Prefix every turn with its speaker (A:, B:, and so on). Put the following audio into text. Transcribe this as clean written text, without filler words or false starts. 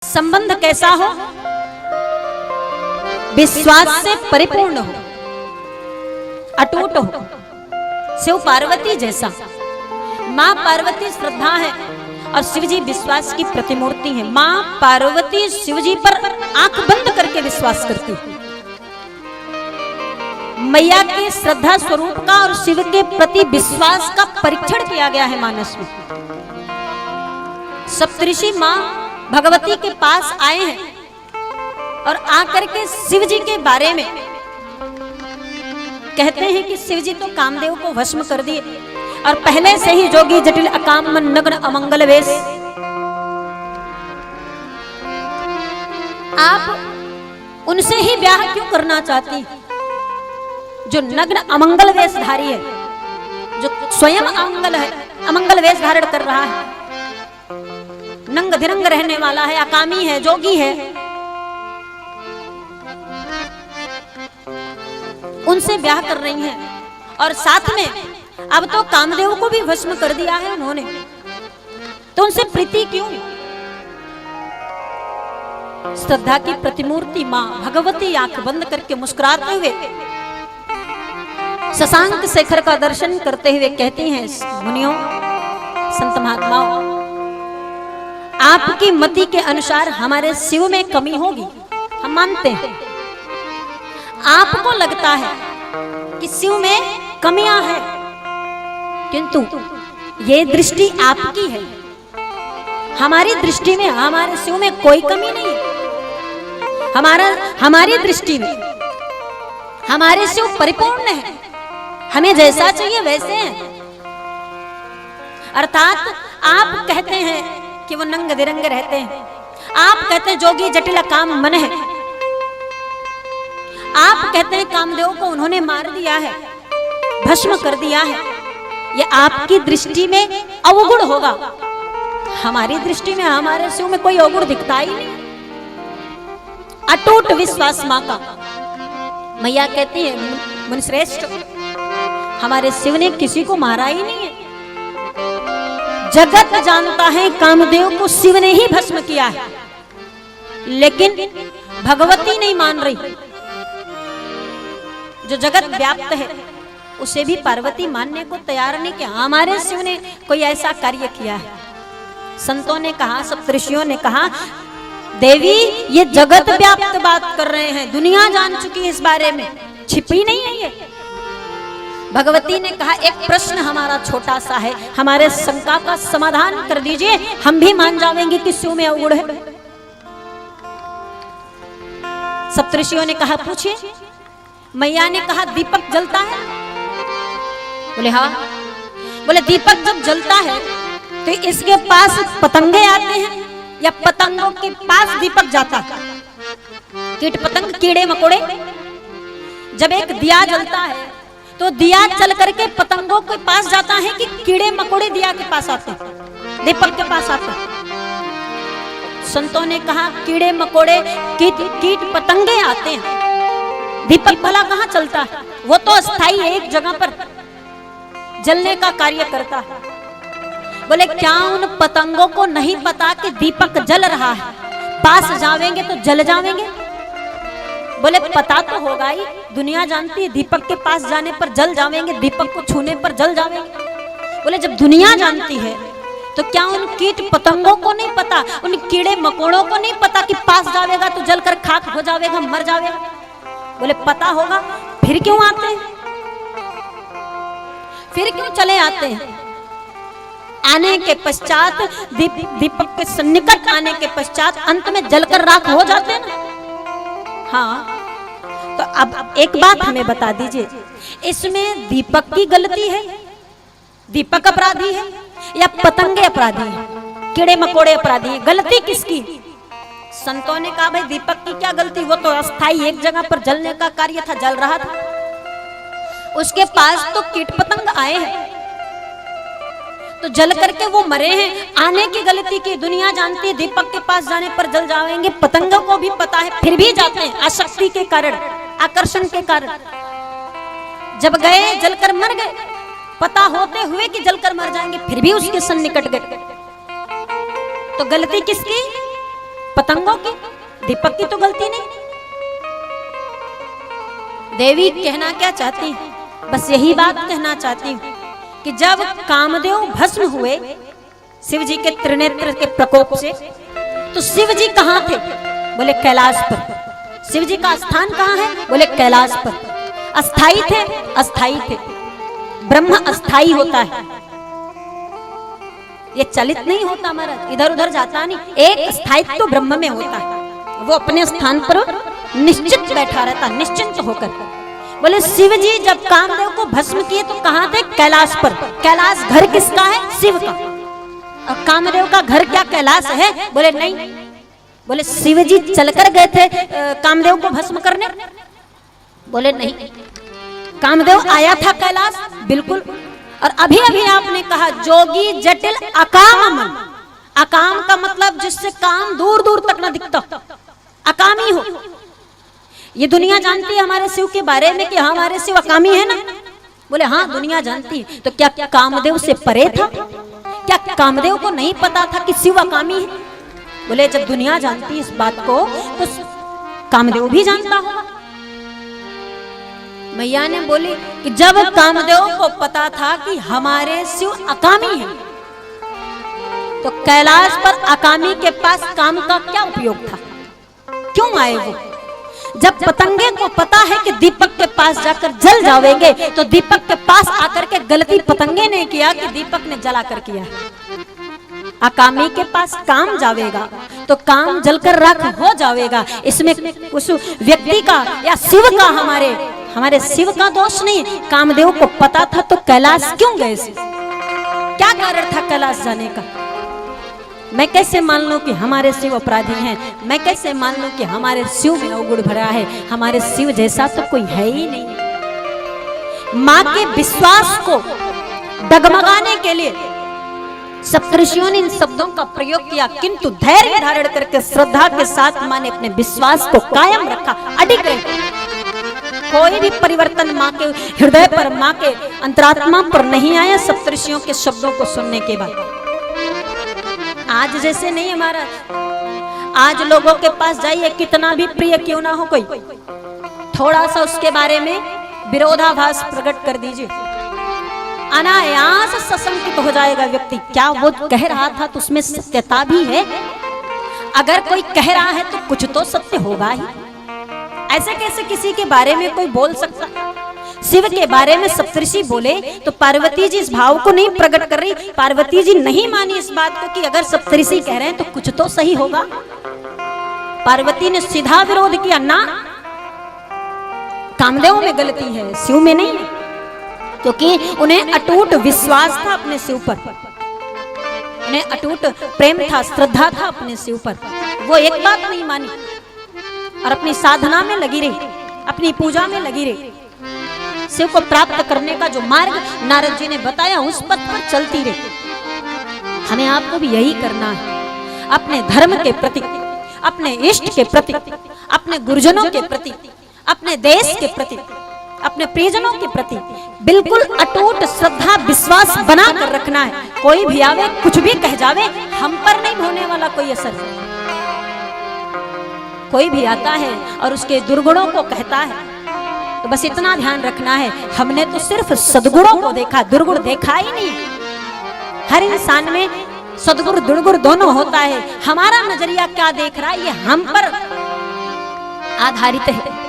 A: संबंध कैसा हो? विश्वास से परिपूर्ण हो, अटूट हो, शिव पार्वती जैसा। मां पार्वती श्रद्धा है और शिवजी विश्वास की प्रतिमूर्ति है। मां पार्वती शिवजी पर आंख बंद करके विश्वास करती है। मैया के श्रद्धा स्वरूप का और शिव के प्रति विश्वास का परीक्षण किया गया है मानस में। सप्तऋषि मां भगवती के पास आए हैं और आकर के शिव जी के बारे में कहते हैं कि शिव जी तो कामदेव को भस्म कर दिए और पहले से ही जोगी जटिल अकाम नग्न अमंगल वेश। आप उनसे ही ब्याह क्यों करना चाहती जो नग्न अमंगल वेशधारी है, जो स्वयं अमंगल वेश धारण कर रहा है, नंग धिरंग रहने वाला है, अकामी है, जोगी है। उनसे ब्याह कर रही हैं और साथ में अब तो कामदेव को भी भस्म कर दिया है उन्होंने, तो उनसे प्रीति क्यों? श्रद्धा की प्रतिमूर्ति मां भगवती आंख बंद करके मुस्कुराते हुए शशांक शेखर का दर्शन करते हुए कहती हैं, मुनियों, संत महात्माओं, आपकी मति के अनुसार हमारे शिव में कमी होगी, हम मानते हैं। आपको लगता है कि शिव में कमियां हैं, किंतु ये दृष्टि आपकी है। हमारी दृष्टि में हमारे शिव में कोई कमी नहीं है। हमारी दृष्टि में हमारे शिव परिपूर्ण है, हमें जैसा चाहिए वैसे हैं। अर्थात आप कहते हैं कि वो नंग दिरंग रहते हैं, आप कहते हैं जोगी जटिल काम मन है, आप कहते हैं कामदेव को उन्होंने मार दिया है, भस्म कर दिया है। ये आपकी दृष्टि में अवगुण होगा, हमारी दृष्टि में हमारे शिव में कोई अवगुण दिखता ही नहीं। अटूट विश्वास मां का। मैया कहती है, मुनिश्रेष्ठ, हमारे शिव ने किसी को मारा ही नहीं है। जगत जानता है कामदेव को शिव ने ही भस्म किया है, लेकिन भगवती नहीं मान रही। जो जगत व्याप्त है उसे भी पार्वती मानने को तैयार नहीं कि हमारे शिव ने कोई ऐसा कार्य किया है। संतों ने कहा, सप्तऋषियों ने कहा, देवी ये जगत व्याप्त बात कर रहे हैं, दुनिया जान चुकी है इस बारे में, छिपी नहीं है ये। भगवती ने कहा, एक प्रश्न हमारा छोटा सा है, हमारे शंका का समाधान कर दीजिए, हम भी मान जाएंगे कि शिव में अवगुण है। सप्तऋषियों ने कहा, पूछिए। मैया ने कहा, दीपक जलता है? बोले हाँ। बोले दीपक जब जलता है तो इसके पास पतंगे आते हैं या पतंगों के पास दीपक जाता है? कीट पतंग, कीड़े मकोड़े। जब एक दिया जलता है तो दिया चल करके पतंगों के पास जाता है कि कीड़े मकोड़े दिया के पास आते हैं, दीपक के पास आते हैं? संतों ने कहा, कीड़े मकोड़े कीट पतंगे आते हैं, दीपक भला कहां चलता है? वो तो अस्थाई एक जगह पर जलने का कार्य करता है। बोले क्या उन पतंगों को नहीं पता कि दीपक जल रहा है, पास जावेंगे तो जल जावेंगे? बोले पता तो होगा ही, दुनिया जानती है दीपक के पास जाने पर जल जावेंगे, दीपक को छूने पर जल जावेंगे। बोले जब दुनिया जानती है तो क्या उन कीट पतंगों को नहीं पता, उन कीड़े मकोड़ों को नहीं पता कि पास जावेगा तो जलकर खाक हो जाएगा, मर जाएगा? बोले पता होगा, फिर क्यों आते हैं? फिर क्यों चले आते हैं? आने के पश्चात दीपक के सन्निकट आने के पश्चात अंत में जलकर राख हो जाते हैं ना। हाँ, तो अब एक बात हमें बता दीजिए, इसमें दीपक की गलती है, दीपक अपराधी है या पतंगे अपराधी है, कीड़े मकोड़े अपराधी है? गलती किसकी? संतों ने कहा, भाई दीपक की क्या गलती, वो तो अस्थाई एक जगह पर जलने का कार्य था, जल रहा था, उसके पास तो कीट पतंग आए हैं तो जल करके वो मरे हैं। आने की गलती की, दुनिया जानती है दीपक के पास जाने पर जल जाएंगे, पतंगों को भी पता है, फिर भी जाते हैं, आसक्ति के कारण, आकर्षण के कारण। जब गए जलकर मर गए, पता होते हुए कि जलकर मर जाएंगे, फिर भी उसके सन्निकट गए। तो गलती किसकी? पतंगों की, दीपक की तो गलती नहीं। देवी कहना क्या चाहती, बस यही बात कहना चाहती हूं कि जब कामदेव भस्म हुए शिव जी के त्रिनेत्र के प्रकोप से, तो शिव जी कहां थे? बोले कैलाश पर। शिव जी का स्थान कहां है? बोले कैलाश पर। अस्थाई थे? अस्थाई थे। ब्रह्म अस्थाई होता है, ये चलित नहीं होता महाराज, इधर उधर जाता नहीं। एक स्थायित्व तो ब्रह्म में होता है, वो अपने स्थान पर निश्चित बैठा रहता, निश्चिंत होकर। बोले शिव जी जब कामदेव को भस्म किए तो कहां थे? कैलाश पर। कैलाश घर किसका है? शिव का। और कामदेव का घर क्या कैलाश है? बोले नहीं। बोले शिव जी चलकर गए थे कामदेव को भस्म करने? बोले नहीं। कामदेव आया था कैलाश? बिल्कुल। और अभी अभी आपने कहा जोगी जटिल अकाम मन। अकाम का मतलब जिससे काम दूर दूर तक न दिखता, अकामी हो। ये दुनिया जानती है हमारे शिव के बारे में कि हमारे शिव अकामी है ना? बोले हाँ दुनिया जानती है। तो क्या कामदेव से परे था? क्या कामदेव को नहीं पता था कि शिव अकामी है? बोले जब दुनिया जानती है इस बात को तो कामदेव भी जानता होगा। मैया ने बोली कि जब कामदेव को पता था कि हमारे शिव अकामी हैं, तो कैलाश पर अकामी के पास काम का क्या उपयोग था? क्यों आए वो? जब पतंगे को पता है कि दीपक के पास जाकर जल जाओगे, तो दीपक के पास आकर के गलती पतंगे ने किया कि दीपक ने जलाकर किया। अकामी के पास काम जावेगा तो काम जलकर राख हो जाएगा। इसमें उस व्यक्ति का या शिव का, हमारे शिव का दोष नहीं। कामदेव को पता था तो कैलाश क्यों गए? क्या कारण था कैलाश जाने का? मैं कैसे मान लूं कि हमारे शिव अपराधी हैं? मैं कैसे मान लूं कि हमारे शिव में अवगुण भरा है? हमारे शिव जैसा तो कोई है ही नहीं। मां के विश्वास को डगमगाने के लिए सप्तऋषियों ने इन शब्दों का प्रयोग किया, किंतु धैर्य धारण करके श्रद्धा के साथ मां ने अपने विश्वास को कायम रखा, अडिग रहे। कोई भी परिवर्तन मां के हृदय पर, मां के अंतरात्मा पर नहीं आया सप्तऋषियों के शब्दों को सुनने के बाद। आज जैसे नहीं है महाराज। आज लोगों के पास जाइए, कितना भी प्रिय क्यों ना हो कोई, थोड़ा सा उसके बारे में विरोधाभास प्रकट कर दीजिए, अनायास सशंकित हो जाएगा व्यक्ति। क्या वो कह रहा था तो उसमें सत्यता भी है? अगर कोई कह रहा है तो कुछ तो सत्य होगा ही। ऐसे कैसे किसी के बारे में कोई बोल सकता? शिव के बारे में सप्तऋषि बोले तो पार्वती जी इस भाव को नहीं प्रकट कर रही। पार्वती जी नहीं मानी इस बात को कि अगर सप्तऋषि कह रहे हैं तो कुछ तो सही होगा। पार्वती ने सीधा विरोध किया, ना, कामदेव में गलती है, शिव में नहीं, क्योंकि उन्हें अटूट विश्वास था अपने शिव पर, उन्हें अटूट प्रेम था, श्रद्धा था अपने शिव पर। वो एक बात नहीं मानी और अपनी साधना में लगी रही, अपनी पूजा में लगी रही। शिव को प्राप्त करने का जो मार्ग नारद जी ने बताया उस पथ पर चलती रही। हमें आपको भी यही करना है। अपने धर्म के प्रति, अपने इष्ट के प्रति, अपने गुरुजनों के प्रति, अपने देश के प्रति, अपने प्रियजनों के प्रति बिल्कुल अटूट श्रद्धा विश्वास बना कर रखना है। कोई भी आवे, कुछ भी कह जावे, हम पर नहीं होने वाला कोई असर। कोई भी आता है और उसके दुर्गुणों को कहता है तो बस इतना ध्यान रखना है, हमने तो सिर्फ सद्गुणों को देखा, दुर्गुण देखा ही नहीं। हर इंसान में सद्गुण दुर्गुण दोनों होता है। हमारा नजरिया क्या देख रहा है ये हम पर आधारित है।